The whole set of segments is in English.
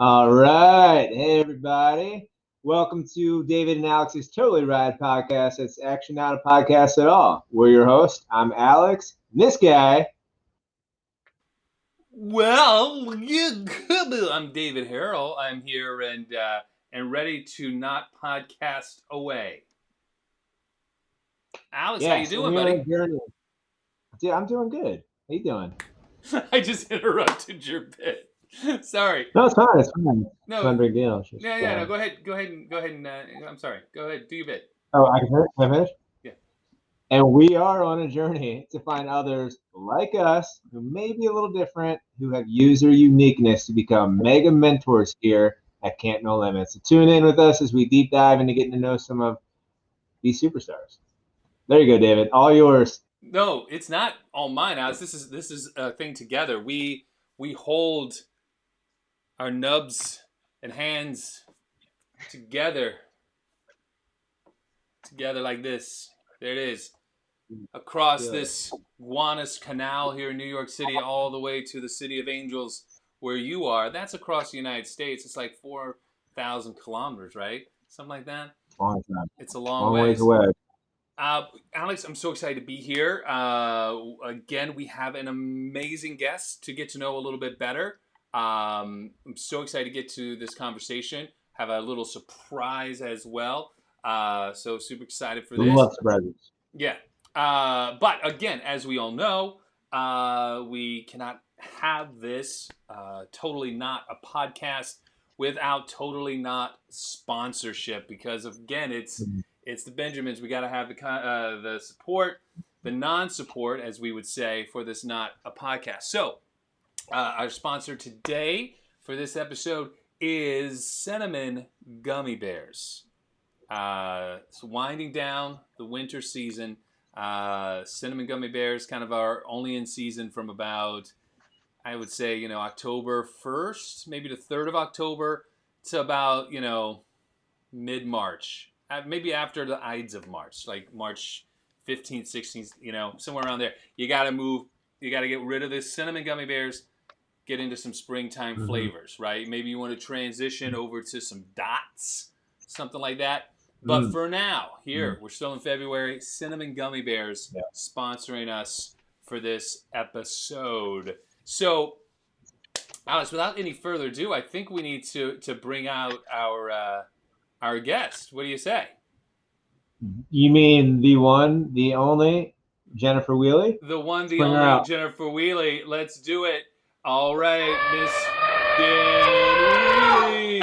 All right. Hey, everybody. Welcome to David and Alex's Totally Rad podcast. It's actually not a podcast at all. We're your host. I'm Alex. And this guy. Well, I'm David Harrell. I'm here and ready to not podcast away. Alex, how you doing, buddy? Dude, I'm doing good. How you doing? I just interrupted your bit. Sorry. No, it's fine. It's fine. It's No. not a big deal. It's just, No. Go ahead. I'm sorry. Go ahead. Do your bit. Oh, I can finish? Can I finish? Yeah. And we are on a journey to find others like us who may be a little different, who have used their uniqueness to become mega mentors here at Camp No Limits. So tune in with us as we deep dive into getting to know some of these superstars. There you go, David. All yours. No, it's not all mine, Alex. This is a thing together. We hold our nubs and hands together like this. There it is. Across this Guanas Canal here in New York City, all the way to the City of Angels, where you are. That's across the United States. It's like 4,000 kilometers, right? Something like that. Long time. It's a long ways away. Alex, I'm so excited to be here. Again, we have an amazing guest to get to know a little bit better. I'm so excited to get to this conversation. Have a little surprise as well. So super excited for this. Love surprises. Yeah. But again, as we all know, we cannot have this totally not a podcast without totally not sponsorship, because again, it's the Benjamins. We got to have the support, the non-support, as we would say, for this not a podcast. So our sponsor today for this episode is Cinnamon Gummy Bears. It's winding down the winter season. Cinnamon Gummy Bears kind of are only in season from about, I would say, October 1st, maybe the 3rd of October to about, mid-March. Maybe after the Ides of March, like March 15th, 16th, somewhere around there. You got to move. You got to get rid of the Cinnamon Gummy Bears, get into some springtime flavors, right? Maybe you want to transition over to some dots, something like that. But for now, we're still in February. Cinnamon Gummy Bears sponsoring us for this episode. So, Alex, without any further ado, I think we need to bring out our guest. What do you say? You mean the one, the only, Jennifer Whealy? The one, the only Jennifer Whealy. Let's do it. All right, Miss Jenn Whealy.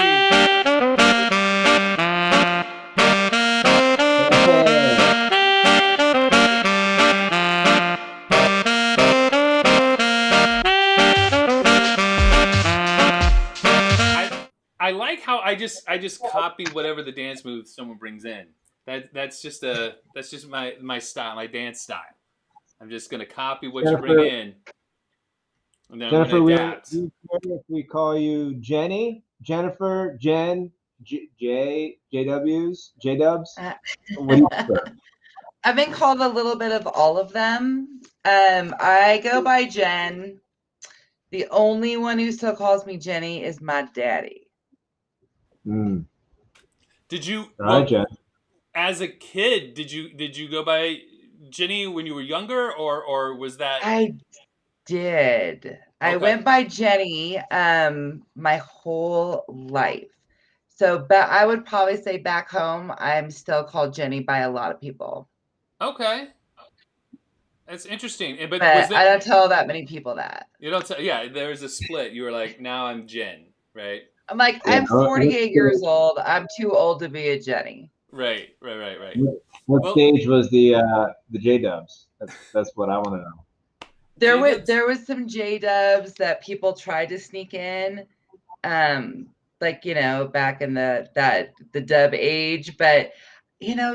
I like how I just copy whatever the dance move someone brings in. That's just my style, my dance style. I'm just gonna copy what you bring in, and then Jennifer, I'm gonna adapt. if we call you Jenny, Jennifer, Jen, JWs, J-Dubs? What do you prefer? I've been called a little bit of all of them. I go by Jen. The only one who still calls me Jenny is my daddy. Did you? All right, Jen. As a kid, did you go by Jenny when you were younger, or was that? I did. Okay. I went by Jenny my whole life. So, but I would probably say back home, I'm still called Jenny by a lot of people. Okay. That's interesting. But I don't tell that many people that. You don't tell, yeah, there's a split. You were like, now I'm Jen, right? I'm like, I'm 48 years old. I'm too old to be a Jenny. Right. What stage was the J-Dubs? That's what I want to know. There was some J-Dubs that people tried to sneak in, back in the dub age, but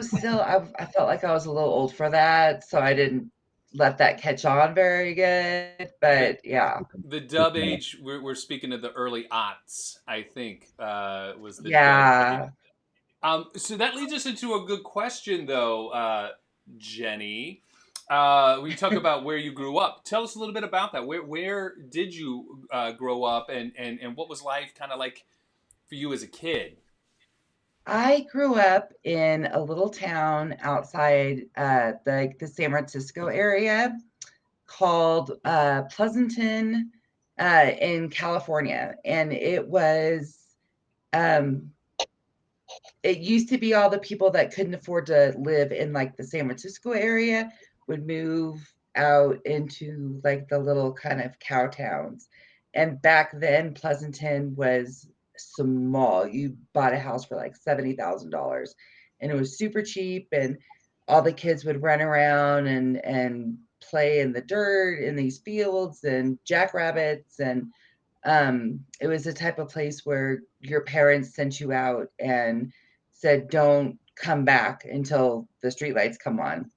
still I felt like I was a little old for that, so I didn't let that catch on very good. But yeah, the dub age, we're speaking of the early aughts, I think, was the dub age. So that leads us into a good question, though, Jenny. we talk about where you grew up. Tell us a little bit about that. Where did you grow up, and what was life kind of like for you as a kid? I grew up in a little town outside the San Francisco area called Pleasanton in California, and um, it used to be all the people that couldn't afford to live in like the San Francisco area would move out into like the little kind of cow towns. And back then, Pleasanton was small. You bought a house for like $70,000, and it was super cheap. And all the kids would run around and play in the dirt in these fields and jackrabbits. And it was the type of place where your parents sent you out and said, "Don't come back until the streetlights come on."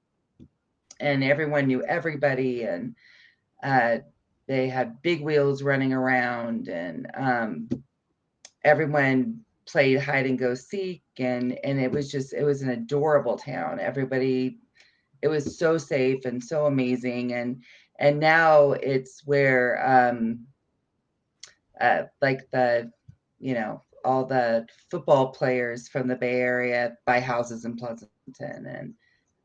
And everyone knew everybody, and uh, they had big wheels running around, and everyone played hide and go seek, and it was an adorable town. Everybody, it was so safe and so amazing, and now it's where like all the football players from the Bay Area buy houses in Pleasanton,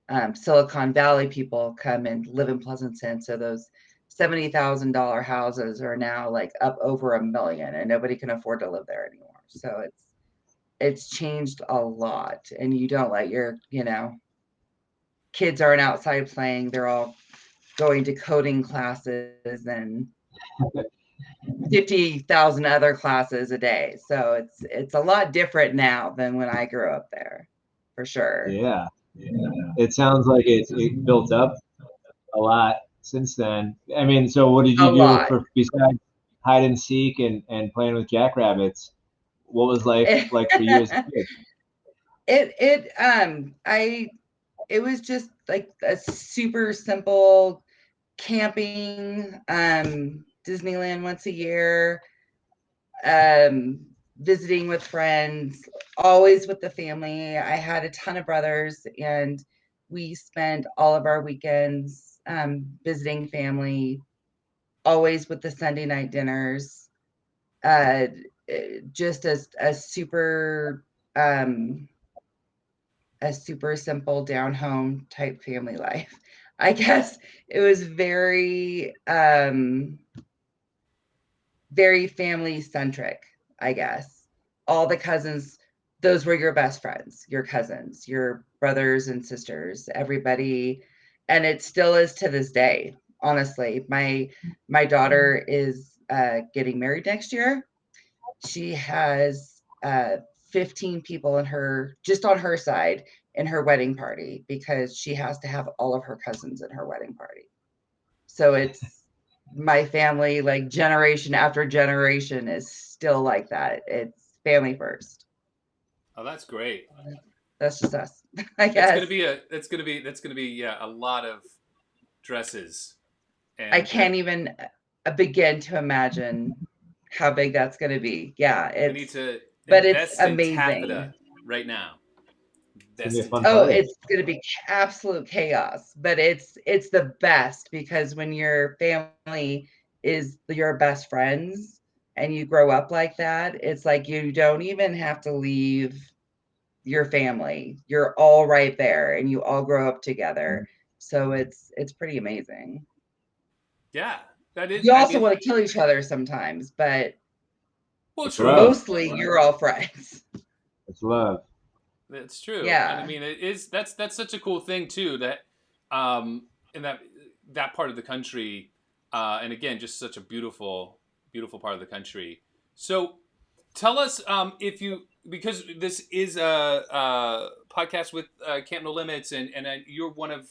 and Silicon Valley people come and live in Pleasanton. So those $70,000 houses are now like up over $1 million, and nobody can afford to live there anymore. So it's changed a lot, and you don't let your kids aren't outside playing; they're all going to coding classes and 50,000 other classes a day. So it's a lot different now than when I grew up there, for sure. Yeah. It sounds like it built up a lot since then. I mean, so what did A you do lot. for besides hide and seek and playing with jackrabbits? What was life like for you as a kid? It was just like a super simple camping, Disneyland once a year, visiting with friends, always with the family. I had a ton of brothers, and we spent all of our weekends visiting family, always with the Sunday night dinners. Uh, just um, a super simple down home type family life. I guess it was very family centric, I guess. All the cousins, those were your best friends, your cousins, your brothers and sisters, everybody. And it still is to this day. Honestly, my daughter is getting married next year. She has 15 people in her, just on her side, in her wedding party, because she has to have all of her cousins in her wedding party. So it's my family, like generation after generation, is still like that. It's family first. Oh, that's great. That's just us, I That's gonna guess. be yeah, a lot of dresses I and can't even begin to imagine how big that's going to be. Yeah, I need to but it's invest in amazing. taffeta right now. It's gonna be Invest a in fun Oh, taffeta. party. it's going to be absolute chaos, but it's the best, because when your family is your best friends and you grow up like that, it's like you don't even have to leave your family. You're all right there, and you all grow up together. So it's pretty amazing. Yeah, that is. You I also mean, want to kill each other sometimes, but well, It's true. love. mostly you're all friends. It's love. That's true, and I Yeah. mean, it is. That's such a cool thing too. That in that part of the country, and again, just such a beautiful part of the country. So, tell us if you because this is a podcast with Camp No Limits, and you're one of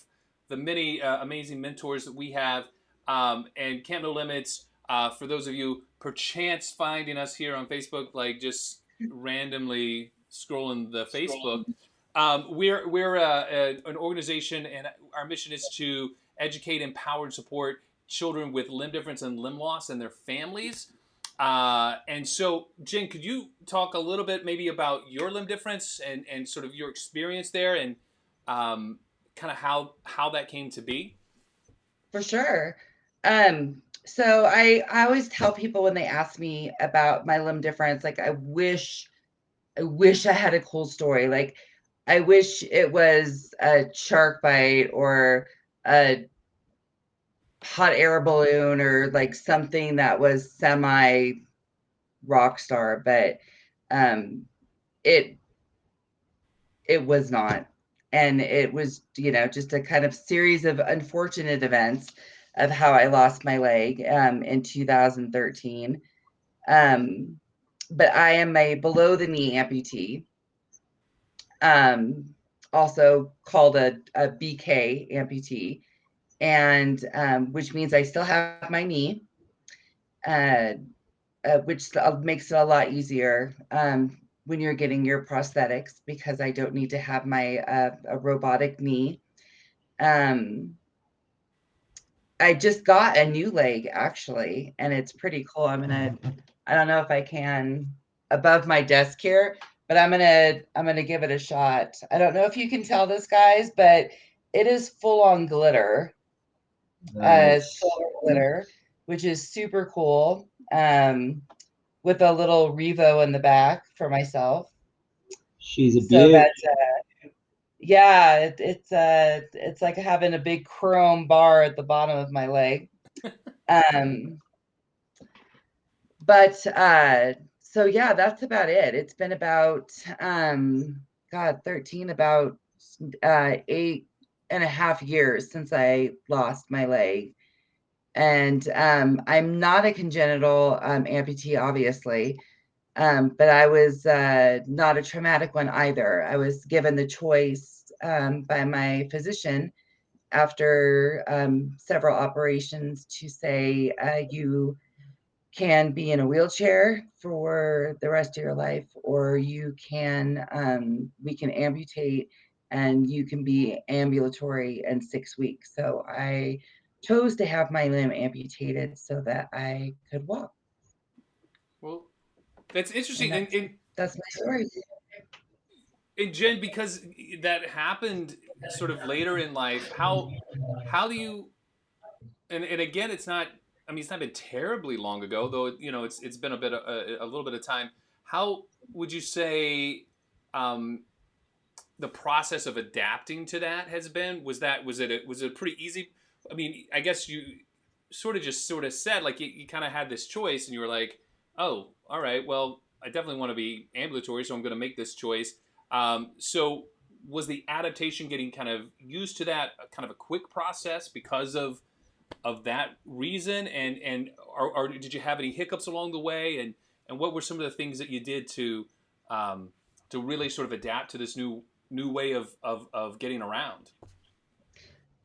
the many amazing mentors that we have. And Camp No Limits, for those of you perchance finding us here on Facebook, like just randomly scrolling the Facebook, we're an organization, and our mission is to educate, empower, and support children with limb difference and limb loss and their families. And so, Jen, could you talk a little bit maybe about your limb difference and sort of your experience there and kind of how that came to be? For sure. So I always tell people when they ask me about my limb difference, like I wish I had a cool story. Like I wish it was a shark bite or a hot air balloon or like something that was semi rock star, but um it was not. And it was, just a kind of series of unfortunate events of how I lost my leg in 2013. But I am a below the knee amputee, also called a BK amputee, and which means I still have my knee, uh, which makes it a lot easier when you're getting your prosthetics, because I don't need to have my a robotic knee. Um, I just got a new leg actually, and it's pretty cool. I don't know if I can above my desk here, but I'm gonna give it a shot. I don't know if you can tell this, guys, but it is full on glitter, Nice. silver glitter, which is super cool. With a little Revo in the back for myself. She's a So beaut. that's yeah, it's like having a big chrome bar at the bottom of my leg. Um, but so yeah, that's about it. It's been about God, 13, about 8.5 years since I lost my leg. And I'm not a congenital amputee, obviously. But I was not a traumatic one either. I was given the choice by my physician after several operations to say, you can be in a wheelchair for the rest of your life, or we can amputate and you can be ambulatory in 6 weeks. So I chose to have my limb amputated so that I could walk. Well, that's And interesting. that's my story. And Jen, because that happened sort of later in life, how do you, and again, it's not, I mean, it's not been terribly long ago, though, it's been a little bit of time. How would you say um, the process of adapting to that has been? Was it pretty easy? I mean, I guess you sort of said, like, you kind of had this choice and you were like, oh, all right, well, I definitely want to be ambulatory, so I'm going to make this choice. So was the adaptation getting kind of used to that kind of a quick process because of that reason? Or did you have any hiccups along the way? And what were some of the things that you did um, to really sort of adapt to this new way of getting around?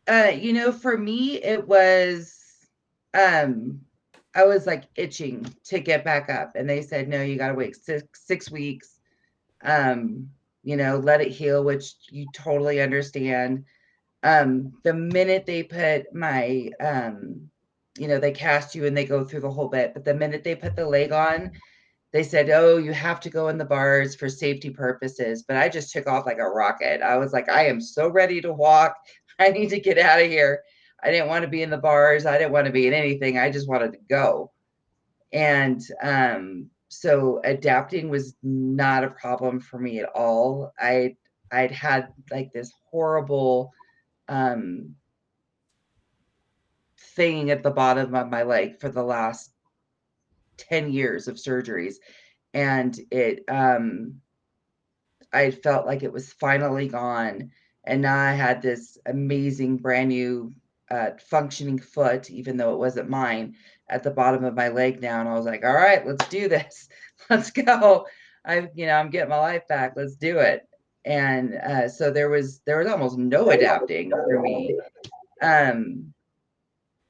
For me, it was, um, I was like itching to get back up, and they said, no, you got to wait 6 weeks. Um, let it heal, which you totally understand. The minute they put my, they cast you and they go through the whole bit, but the minute they put the leg on, they said, oh, you have to go in the bars for safety purposes. But I just took off like a rocket. I was like, I am so ready to walk. I need to get out of here. I didn't want to be in the bars. I didn't want to be in anything. I just wanted to go. And so adapting was not a problem for me at all. I'd had like this horrible um, thing at the bottom of my leg for the last 10 years of surgeries. And I felt like it was finally gone. And now I had this amazing brand new functioning foot, even though it wasn't mine, at the bottom of my leg now. And I was like, all right, let's do this. Let's go. I'm getting my life back. Let's do it. And so there was almost no adapting for me. Um,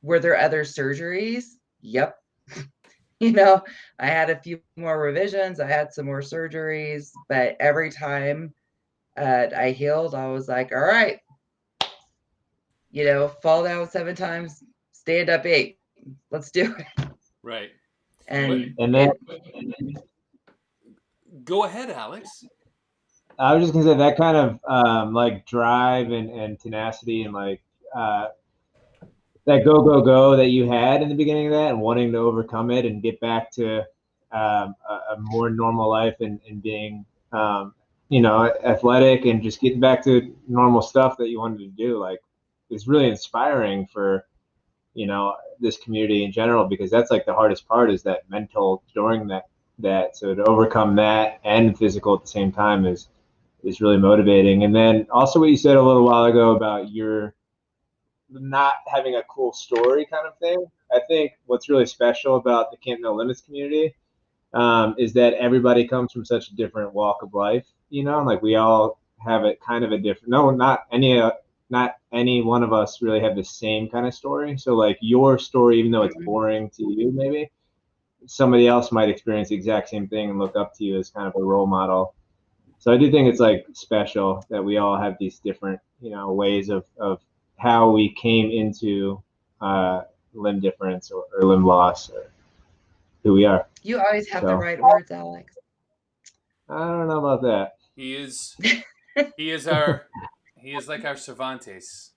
were there other surgeries? Yep. you know, I had a few more revisions. I had some more surgeries, but every time I healed, I was like, all right, fall down 7 times, stand up 8. Let's do it. Right. But And And then go ahead, Alex. I was just gonna say that kind of like drive and tenacity and like uh, that go that you had in the beginning of that, and wanting to overcome it and get back to a more normal life and being athletic and just getting back to normal stuff that you wanted to do, like, is really inspiring for this community in general, because that's like the hardest part, is that mental during that. So to overcome that and physical at the same time is really motivating. And then also what you said a little while ago about your not having a cool story kind of thing. I think what's really special about the Camp No Limits community is that everybody comes from such a different walk of life, like we all have a kind of a different, no, not any one of us really have the same kind of story. So like your story, even though it's boring to you, maybe somebody else might experience the exact same thing and look up to you as kind of a role model. So I do think it's like special that we all have these different, ways of how we came into limb difference or limb loss, or who we are. You always have the right words, Alex. I don't know about that. He is like our Cervantes.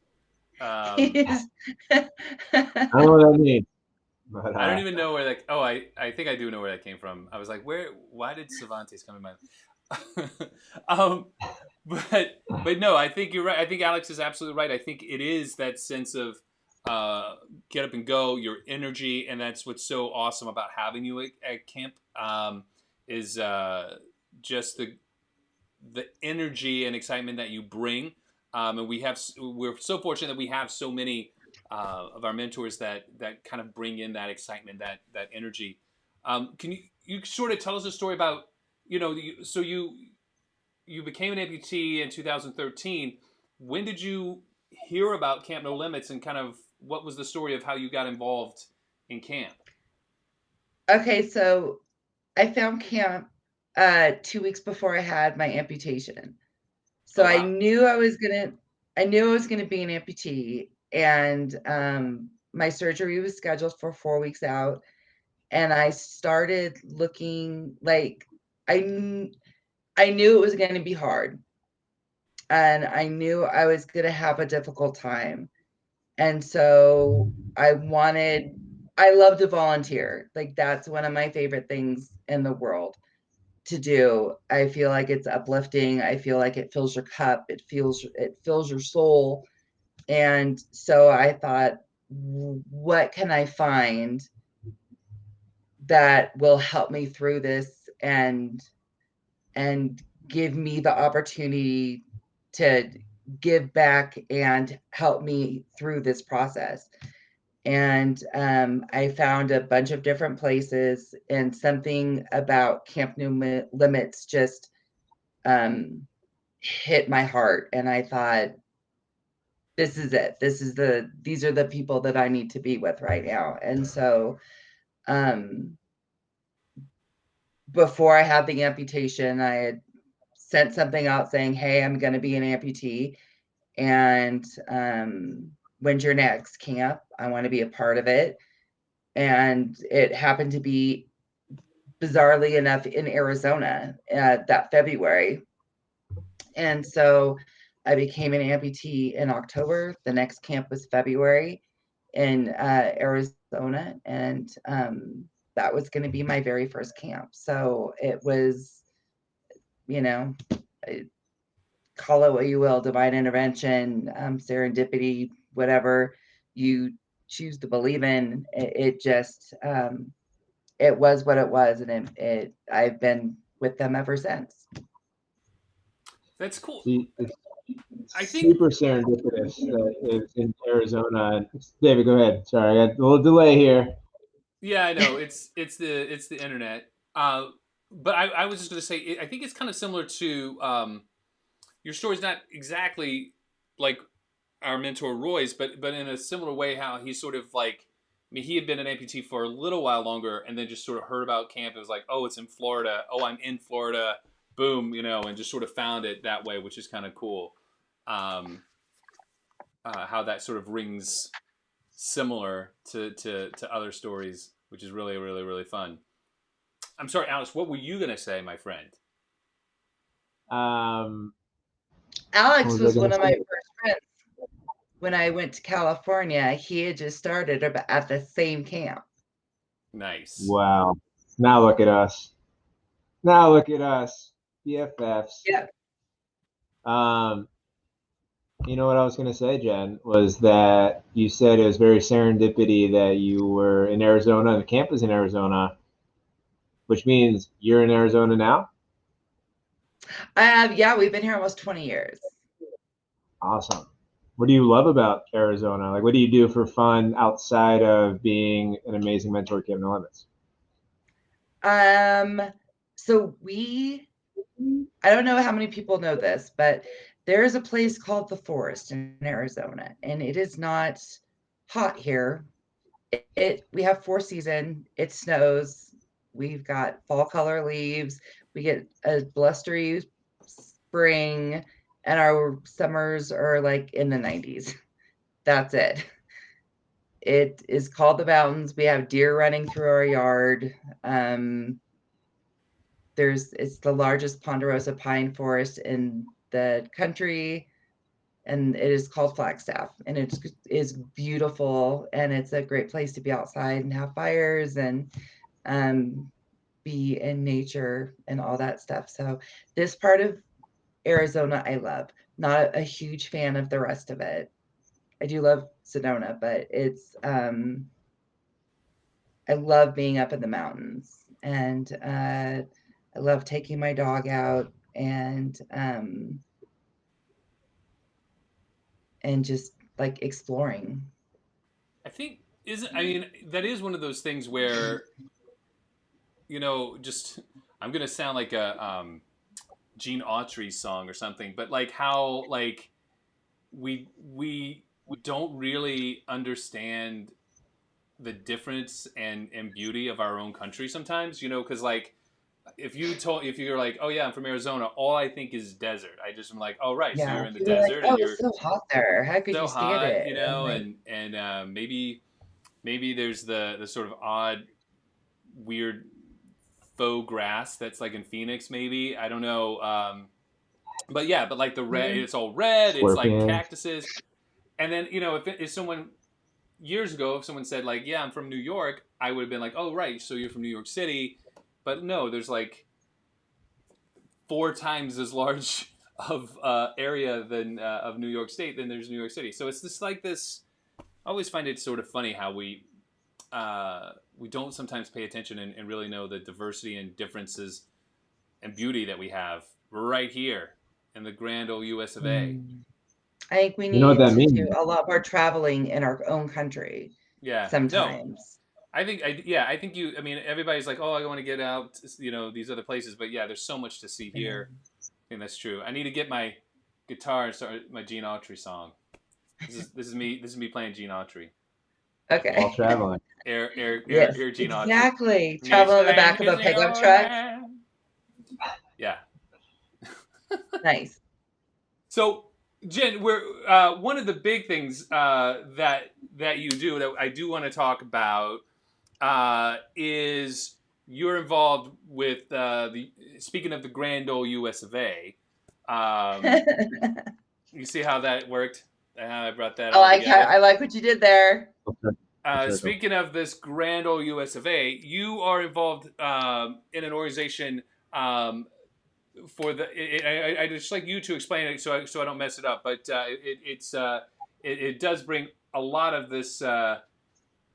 I don't know what that means. But, I don't even know where that. Oh, I think I do know where that came from. I was like, why did Cervantes come in my? But no, I think you're right. I think Alex is absolutely right. I think it is that sense of get up and go, your energy, and that's what's so awesome about having you at camp. Is just the energy and excitement that you bring. And we're so fortunate that we have so many of our mentors that kind of bring in that excitement, that energy. Can you sort of tell us a story about, so you became an amputee in 2013. When did you hear about Camp No Limits, and kind of what was the story of how you got involved in camp? Okay, so I found camp 2 weeks before I had my amputation. So Oh, wow. I knew I was gonna be an amputee, and my surgery was scheduled for 4 weeks out, and I started looking like I knew it was going to be hard, and I knew I was going to have a difficult time. And so I love to volunteer. Like, that's one of my favorite things in the world to do. I feel like it's uplifting. I feel like it fills your cup. It fills your soul. And so I thought, what can I find that will help me through this and give me the opportunity to give back and help me through this process. And I found a bunch of different places, and something about Camp No Limits just hit my heart. And I thought, this is it. These are the people that I need to be with right now. And so before I had the amputation, I had sent something out saying, hey, I'm going to be an amputee. And when's your next camp? I want to be a part of it. And it happened to be, bizarrely enough, in Arizona that February. And so I became an amputee in October. The next camp was February in Arizona. And that was going to be my very first camp. So it was, call it what you will, divine intervention, serendipity, whatever you choose to believe in. It just, it was what it was. And I've been with them ever since. That's cool. It's I think super serendipitous that it's in Arizona. David, go ahead. Sorry, I got a little delay here. Yeah, I know. It's the internet. But I was just going to say, I think it's kind of similar to your story's not exactly like our mentor Roy's, but in a similar way, how he sort of like, I mean, he had been an amputee for a little while longer, and then just sort of heard about camp. It was like, oh, it's in Florida. Oh, I'm in Florida. Boom, and just sort of found it that way, which is kind of cool. How that sort of rings similar to other stories, which is really, really, really fun. I'm sorry, Alex, what were you going to say, my friend? Alex was one of my first friends. when I went to California, he had just started at the same camp. Nice. Wow. Now look at us. Now look at us. BFFs. Yeah. You know what I was going to say, Jen, was that you said it was very serendipity that you were in Arizona and the camp is in Arizona, which means you're in Arizona now? Yeah, we've been here almost 20 years. Awesome. What do you love about Arizona? Like, what do you do for fun outside of being an amazing mentor at Camp No Limits? So I don't know how many people know this, but there is a place called the Forest in Arizona, and it is not hot here. We have 4 seasons. It snows. We've got fall color leaves. We get a blustery spring, and our summers are like in the 90s. That's it. It is called the mountains. We have deer running through our yard. It's the largest ponderosa pine forest in the country, and it is called Flagstaff, and it is beautiful, and it's a great place to be outside and have fires and be in nature and all that stuff. So this part of Arizona I love. Not a huge fan of the rest of it. I do love Sedona, but I love being up in the mountains, and I love taking my dog out and just like exploring. I mean, that is one of those things where, just I'm gonna sound like a Gene Autry song or something, but like how like we don't really understand the difference and beauty of our own country sometimes, because like if you're like, oh yeah, I'm from Arizona, all I think is desert. I just am like, oh right, so Yeah, you're in the people are like, desert "Oh, and you're it's so hot there. How could so you stand hot, it?" I'm like, and maybe there's the sort of odd, weird faux grass that's like in Phoenix, maybe, I don't know, but yeah, but like the red, it's all red, it's like Scorpions. cactuses, and then if someone years ago, if someone said like, yeah, I'm from New York, I would have been like, oh right, so you're from New York City, but no, there's like 4 times as large of area than of New York State than there's New York City. So it's just like this. I always find it sort of funny how we don't sometimes pay attention and really know the diversity and differences and beauty that we have right here in the grand old U.S. of A. I think we You know what need that to means? do a lot more traveling in our own country Yeah, no, sometimes. I think you. I mean, everybody's like, oh, I want to get out, these other places, but yeah, there's so much to see Yeah. here. I think that's true. I need to get my guitar and start my Gene Autry song. This is me playing Gene Autry. While Okay. traveling. Yes, Air Gene Autry. exactly. This Travel in the land back of is a the pickup old truck. land. Yeah. Nice. So, Jen, we're one of the big things that you do that I do want to talk about is you're involved with the speaking of the grand old U.S. of A. Um, you see how that worked? How I brought that all together. I like what you did there. Speaking of this grand old US of A, you are involved in an organization for the. I just like you to explain it so I don't mess it up. But it does bring a lot of this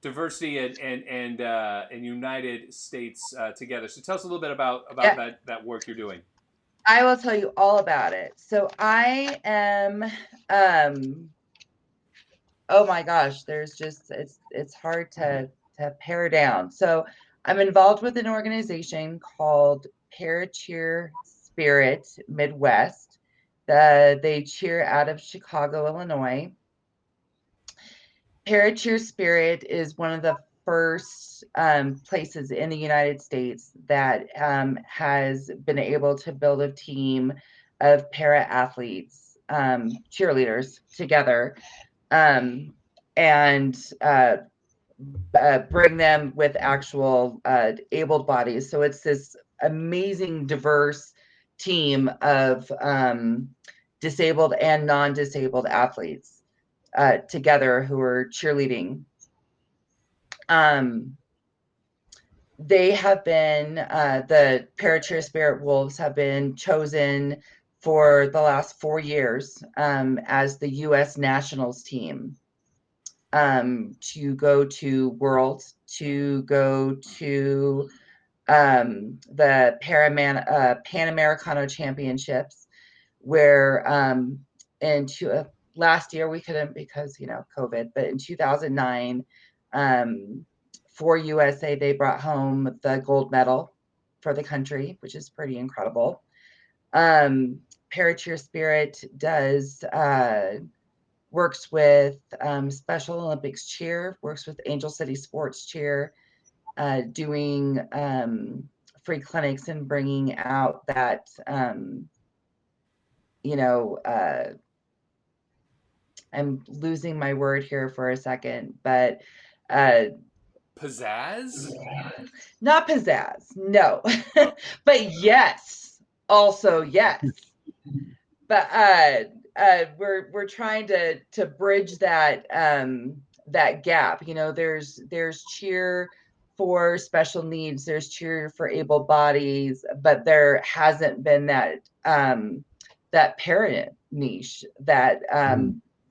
diversity and United States together. So tell us a little bit about Yeah, that work you're doing. I will tell you all about it. So I am oh my gosh, there's just it's hard to pare down. So I'm involved with an organization called Paracheer Spirit Midwest. They cheer out of Chicago, Illinois. Paracheer Spirit is one of the first places in the United States that has been able to build a team of para athletes, cheerleaders together, and bring them with actual able bodies. So it's this amazing, diverse team of disabled and non-disabled athletes. together who were cheerleading. They have been, the Paracheer Spirit Wolves have been chosen for the last 4 years as the U.S. nationals team to go to Worlds, to go to the Pan Americano Championships, where last year we couldn't because, COVID, but in 2009, for USA, they brought home the gold medal for the country, which is pretty incredible. Paracheer Spirit works with Special Olympics Cheer, works with Angel City Sports Cheer, doing free clinics and bringing out that, I'm losing my word here for a second, but pizzazz? Not pizzazz, no. But yes, also yes. But we're trying to bridge that that gap. There's cheer for special needs, there's cheer for able bodies, but there hasn't been that that parent niche that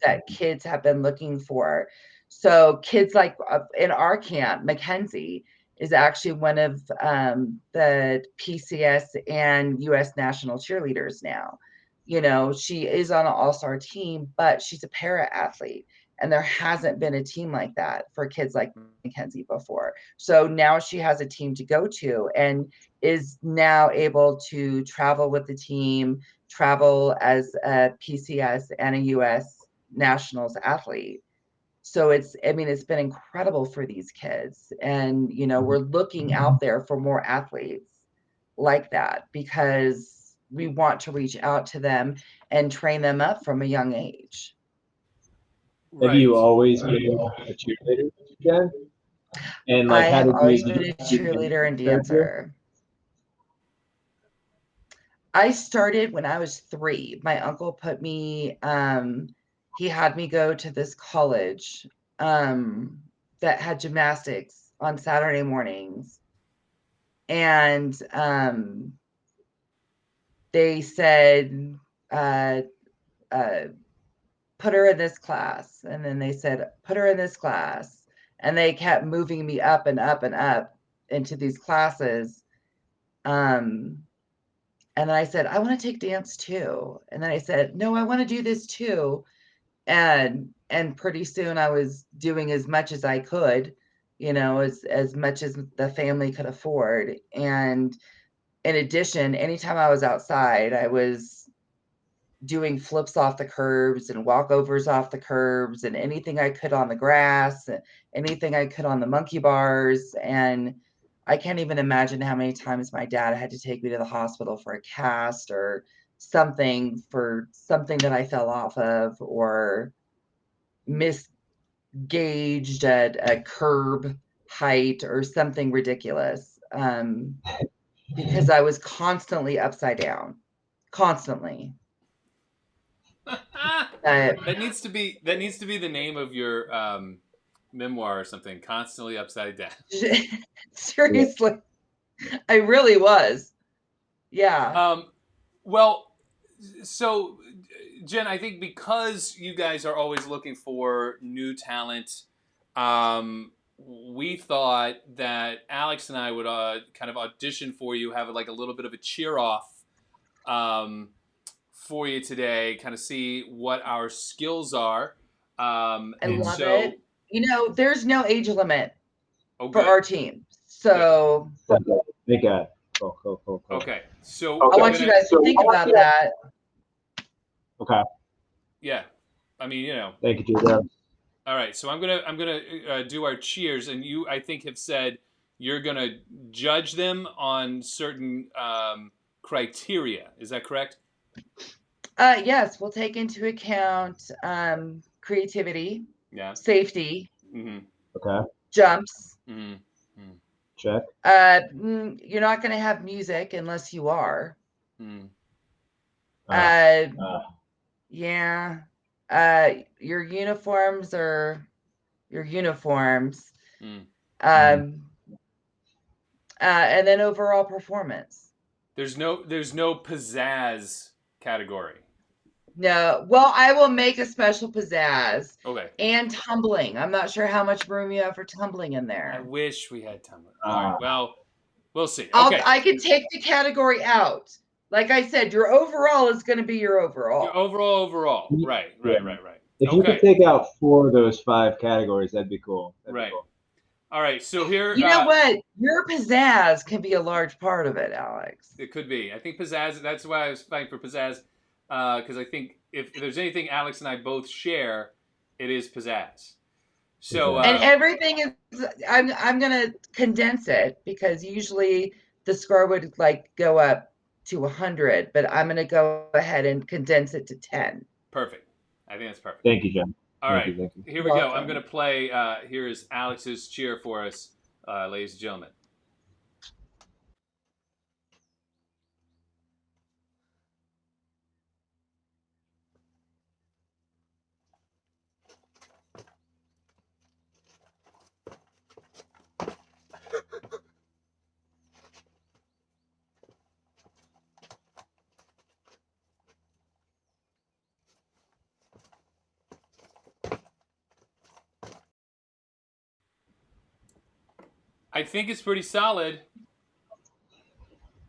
that kids have been looking for. So kids like in our camp, Mackenzie is actually one of the PCS and US national cheerleaders now. She is on an all-star team, but she's a para athlete. And there hasn't been a team like that for kids like Mackenzie before. So now she has a team to go to and is now able to travel with the team, travel as a PCS and a US nationals athlete. So it's been incredible for these kids. And, we're looking out there for more athletes like that because we want to reach out to them and train them up from a young age. Right. Have you always been a cheerleader, Jenn? And I have always been a cheerleader and dancer. I started when I was 3. My uncle put me, he had me go to this college that had gymnastics on Saturday mornings. And they said, put her in this class. And then they said, put her in this class. And they kept moving me up and up and up into these classes. And then I said, I want to take dance too. And then I said, no, I want to do this too. And pretty soon I was doing as much as I could, as much as the family could afford. And in addition, anytime I was outside, I was doing flips off the curbs and walkovers off the curbs and anything I could on the grass, anything I could on the monkey bars. And I can't even imagine how many times my dad had to take me to the hospital for a cast or something for something that I fell off of or misgauged a curb height or something ridiculous, because I was constantly upside down, constantly. That needs to be the name of your memoir or something. Constantly upside down. Seriously, I really was. Yeah. Well, so Jenn, I think because you guys are always looking for new talent, we thought that Alex and I would kind of audition for you, have like a little bit of a cheer off for you today, kind of see what our skills are. I love it. There's no age limit for our team. So thank God. Cool. Okay. So I want you guys to think about that. Okay. Yeah. I mean, Thank you, Jacob. All right. So I'm gonna do our cheers, and you, I think, have said you're gonna judge them on certain criteria. Is that correct? Yes, we'll take into account creativity, safety, okay, jumps. Check. You're not going to have music unless you are. Yeah. Your uniforms are your uniforms. Mm. And then overall performance. There's no pizzazz category. No. Well, I will make a special pizzazz. Okay. And tumbling. I'm not sure how much room you have for tumbling in there. I wish we had tumbling. All right. Well, we'll see. Okay. I can take the category out. Like I said, your overall is going to be your overall. Your overall. Right. If you could take out 4 of those 5 categories, that'd be cool. Right. All right. So here. You know what? Your pizzazz can be a large part of it, Alex. It could be. I think pizzazz. That's why I was fighting for pizzazz, because I think if there's anything Alex and I both share, it is pizzazz. So and everything is. I'm gonna condense it because usually the score would like go up to 100, but I'm gonna go ahead and condense it to 10. Perfect. I think that's perfect. Thank you, Jen. All right. Here we go. I'm gonna play. Here is Alex's cheer for us, ladies and gentlemen. I think it's pretty solid.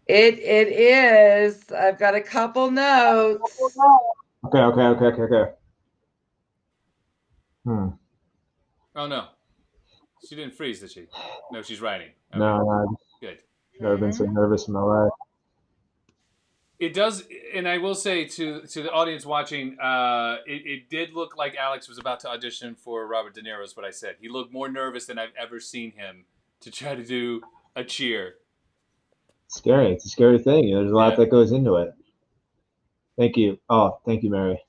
It is. I've got a couple notes. Okay. Oh no, she didn't freeze, did she? No, she's writing. Okay. No. Good. Never been so nervous in my life. It does, and I will say to the audience watching, it did look like Alex was about to audition for Robert De Niro. Is what I said. He looked more nervous than I've ever seen him to try to do a cheer. It's scary. It's a scary thing. There's a lot that goes into it. Thank you. Oh, thank you, Mary.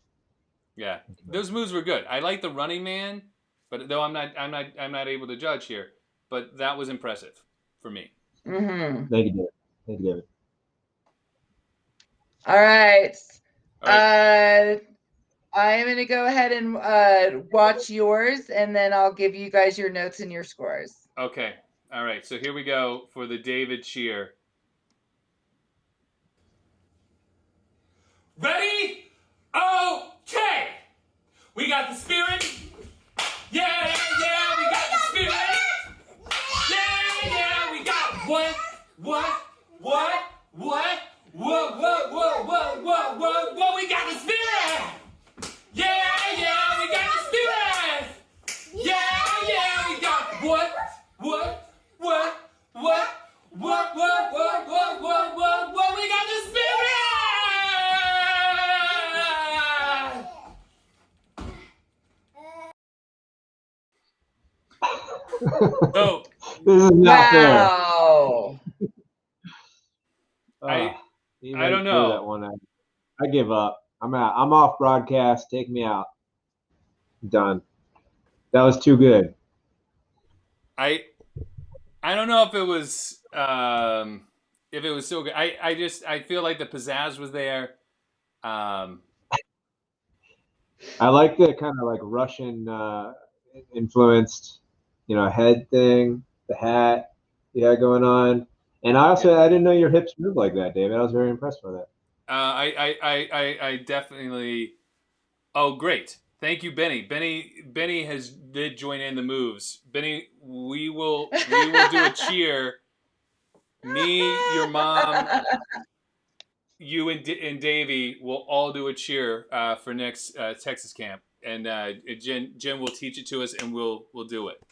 Yeah, those moves were good. I like the Running Man, but though I'm not able to judge here. But that was impressive for me. Mm-hmm. Thank you, David. All right. I'm going to go ahead and watch yours, and then I'll give you guys your notes and your scores. Okay. All right. So here we go for the David cheer. Ready? Okay. We got the spirit. Yeah, we got the spirit. Yeah, we got what? We got the spirit. Yeah, we got the spirit. Yeah, we got what? We got the spirit. Oh, this is not fair. I don't know. That one. I give up. I'm out. I'm off broadcast. Take me out. Done. That was too good. I don't know if it was so good. I feel like the pizzazz was there. I like the kind of like Russian influenced, head thing, the hat you had going on. And I didn't know your hips move like that, David. I was very impressed by that. I definitely. Oh, great! Thank you, Benny. Benny did join in the moves. Benny, we will do a cheer. Me, your mom, you and Davey will all do a cheer for next Texas camp, and Jen will teach it to us, and we'll do it.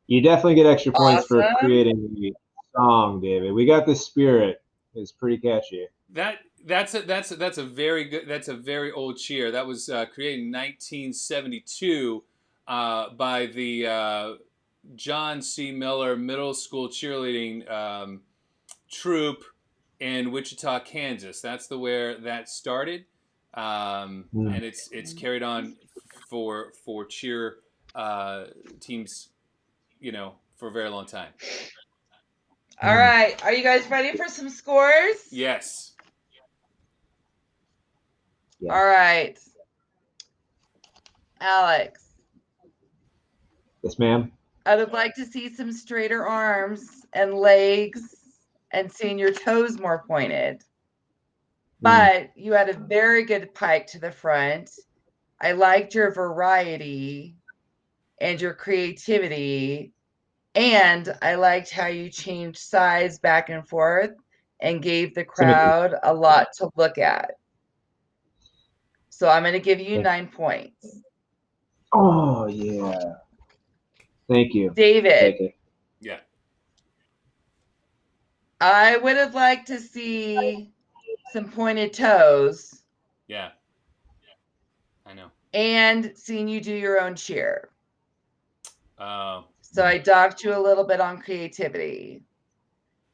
You definitely get extra points for creating the song, David. We got the spirit. It's pretty catchy. That's a very good. That's a very old cheer. That was created in 1972 by the John C. Miller Middle School cheerleading troupe in Wichita, Kansas. That's where that started, and it's carried on for cheer teams, for a very long time. All right, are you guys ready for some scores? Yes. All right. Alex, Yes, ma'am. I would like to see some straighter arms and legs and seeing your toes more pointed. But you had a very good pike to the front. I liked your variety and your creativity. And I liked how you changed sides back and forth and gave the crowd a lot to look at. So I'm going to give you 9 points. Oh, yeah. Thank you. David. Take it. Yeah. I would have liked to see some pointed toes. Yeah. I know. And seeing you do your own cheer. Oh. So I docked you a little bit on creativity.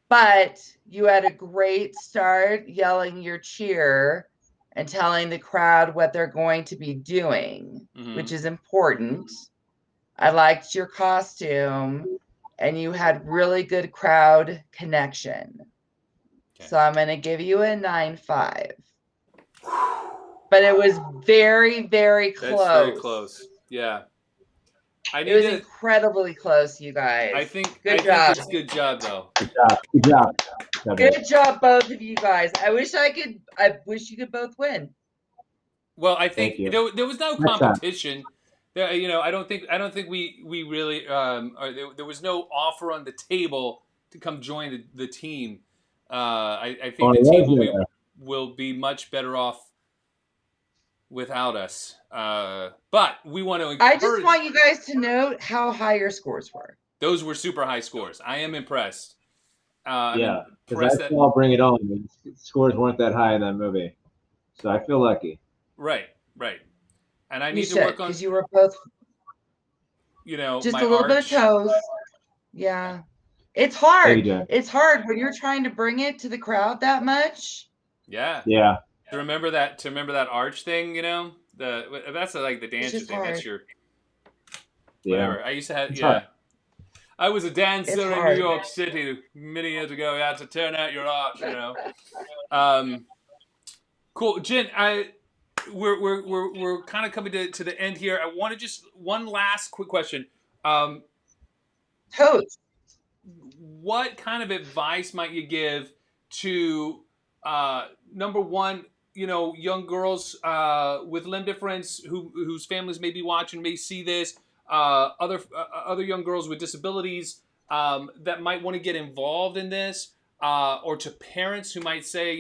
But you had a great start yelling your cheer and telling the crowd what they're going to be doing, which is important. I liked your costume, and you had really good crowd connection. Okay. So I'm going to give you a 9.5. But it was very, very close. That's very close. Yeah. It was incredibly close, you guys. I think good job. It's good job though. Good job. Good job. Good job, both of you guys. I wish you could both win. Well, I think there was no competition. There, I don't think we really there was no offer on the table to come join the team. I think the team will be much better off without us. But we want to encourage. I just want you guys to note how high your scores were. Those were super high scores. I am impressed. Yeah, because I saw Bring It On. The scores weren't that high in that movie, so I feel lucky. Right. And I need to work on because you were both. Just my a little bit of toes. Yeah, it's hard. It's hard when you're trying to bring it to the crowd that much. Yeah. To remember that arch thing, that's like the dancer thing. That's your whatever. I used to have hard. I was a dancer in New York City many years ago. You had to turn out your arch, Cool, Jen. We're kind of coming to the end here. I want to just one last quick question. Toads. What kind of advice might you give to number one, young girls with limb difference whose families may be watching, may see this, other young girls with disabilities that might want to get involved in this, or to parents who might say,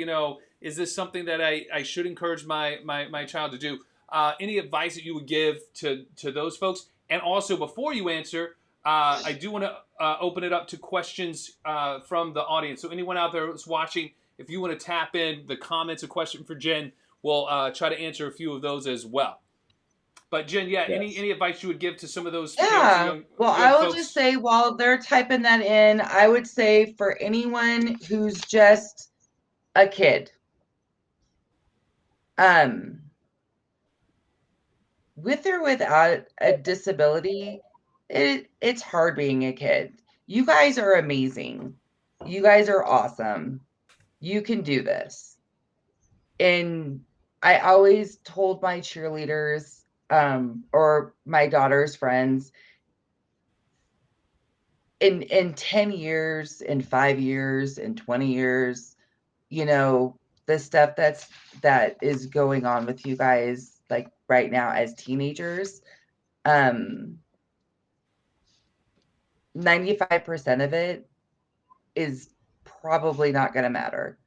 is this something that I should encourage my child to do? Any advice that you would give to those folks? And also, before you answer, I do want to open it up to questions from the audience. So anyone out there who's watching, if you want to tap in the comments, a question for Jen, we'll try to answer a few of those as well. But Jen, any advice you would give to some of those young I will just say, while they're typing that in, I would say for anyone who's just a kid, with or without a disability, it's hard being a kid. You guys are amazing. You guys are awesome. You can do this. And I always told my cheerleaders, or my daughter's friends, in 10 years, in 5 years, in 20 years, the stuff that is going on with you guys, like right now as teenagers, 95% of it is probably not going to matter.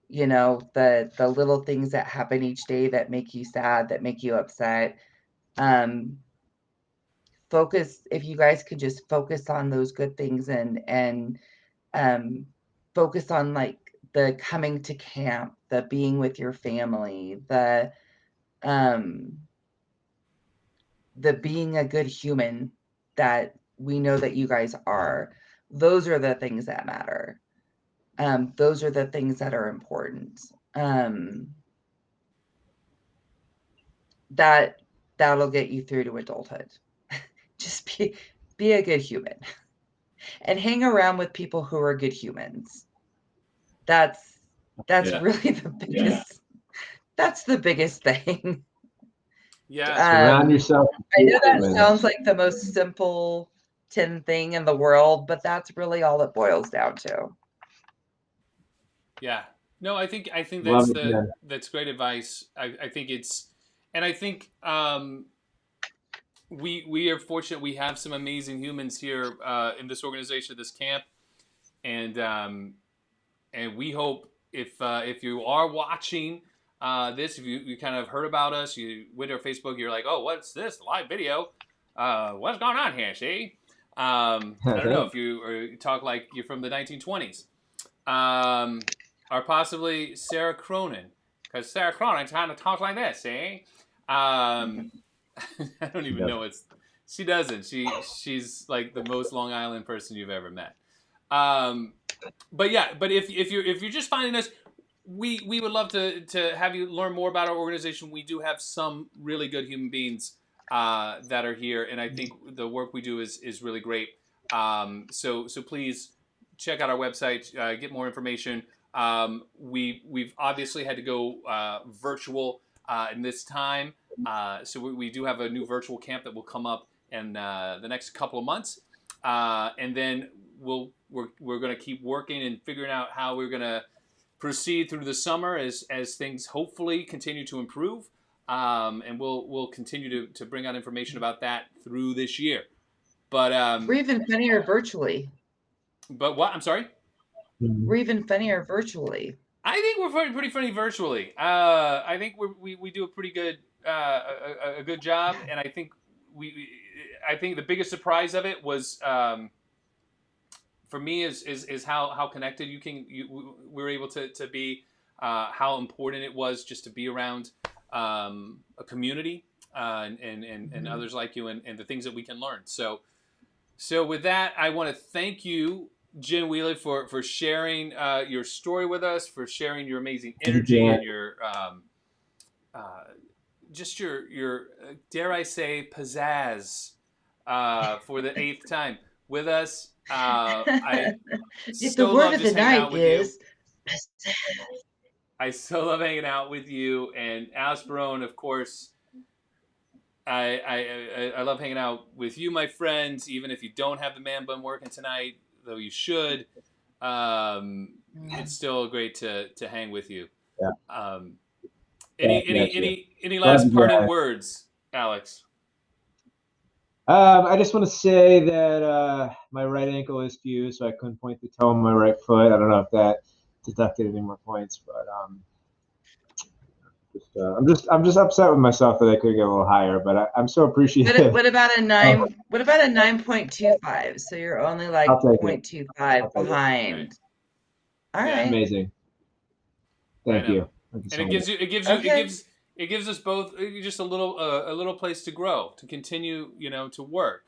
The little things that happen each day that make you sad, that make you upset. Focus, if you guys could just focus on those good things and focus on like the coming to camp, the being with your family, the being a good human that we know that you guys are. Those are the things that matter. Those are the things that are important. That'll get you through to adulthood. Just be a good human and hang around with people who are good humans. That's really the biggest. That's the biggest thing. Yeah. Surround yourself. I know that with sounds like the most simple thing in the world, but that's really all it boils down to. Yeah. No, I think Love it, man. that's great advice. I think it's, and I think we are fortunate. We have some amazing humans here in this organization, this camp, and we hope if you are watching this, if you kind of heard about us, you went to our Facebook, you're like, oh, what's this live video? What's going on here? See, I don't know if you talk like you're from the 1920s, or possibly Sarah Cronin, because Sarah Cronin kind of talks like this. See, I don't even know what's. She doesn't. She's like the most Long Island person you've ever met. But yeah, but if you're just finding us, we would love to have you learn more about our organization. We do have some really good human beings that are here, and I think the work we do is really great. So please check out our website, get more information. We've obviously had to go virtual in this time, so we do have a new virtual camp that will come up in the next couple of months, and then we're going to keep working and figuring out how we're going to proceed through the summer as things hopefully continue to improve, and we'll continue to bring out information about that through this year. But we're even funnier virtually. But what? I'm sorry. We're even funnier virtually. I think we're pretty funny virtually. I think we do a pretty good a good job, and I think I think the biggest surprise of it was for me is how connected we were able to be, how important it was just to be around a community and others like you and the things that we can learn. So with that, I want to thank you, Jenn Whealy, for sharing your story with us, for sharing your amazing energy and your just your dare I say pizzazz for the 8th time with us. I so love just hanging out with you. I so love hanging out with you, and Alice Barone, of course. I love hanging out with you, my friends, even if you don't have the man bun working tonight, though you should. It's still great to hang with you. Yeah. Any last parting words, Alex? I just want to say that my right ankle is fused, so I couldn't point the toe on my right foot. I don't know if that deducted any more points, but I'm just upset with myself that I could get a little higher, but I'm so appreciative. What about a 9? What about a 9.25? So you're only like 0.25 behind. Right. All right. Amazing. Thank you. And it gives us both just a little place to grow, to continue, to work.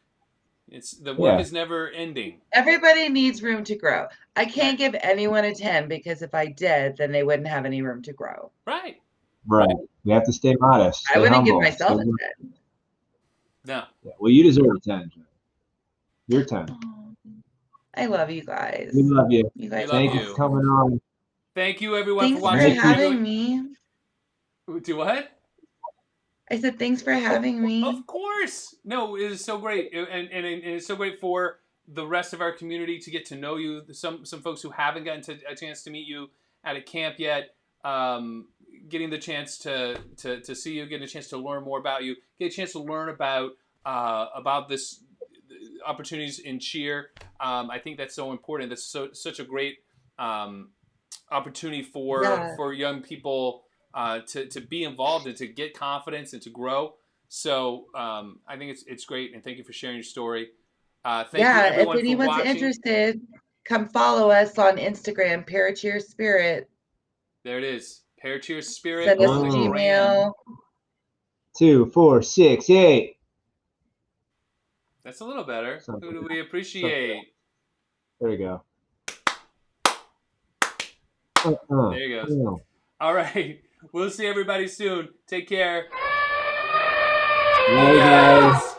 The work is never ending. Everybody needs room to grow. I can't give anyone a 10 because if I did, then they wouldn't have any room to grow. Right. You have to stay modest. I wouldn't give myself a 10. No. Yeah, well, you deserve a 10. You're 10. I love you guys. We love you. Thank you for coming on. Thank you, everyone, for watching. Thanks for having me. Do what? I said thanks for having me. Of course. No, it is so great, and it's so great for the rest of our community to get to know you. Some folks who haven't gotten a chance to meet you at a camp yet, getting the chance to see you, getting a chance to learn more about you, get a chance to learn about this opportunities in cheer. I think that's so important. That's such a great opportunity for young people to be involved and to get confidence and to grow. So I think it's great, and thank you for sharing your story. Thank you, everyone, if anyone's for watching. Interested, come follow us on Instagram, Paracheer Spirit. There it is. Paracheer Spirit. Send us an email. 2, 4, 6, 8. That's a little better. Who do we appreciate? There you go. There you go. All right. We'll see everybody soon. Take care. Bye, guys.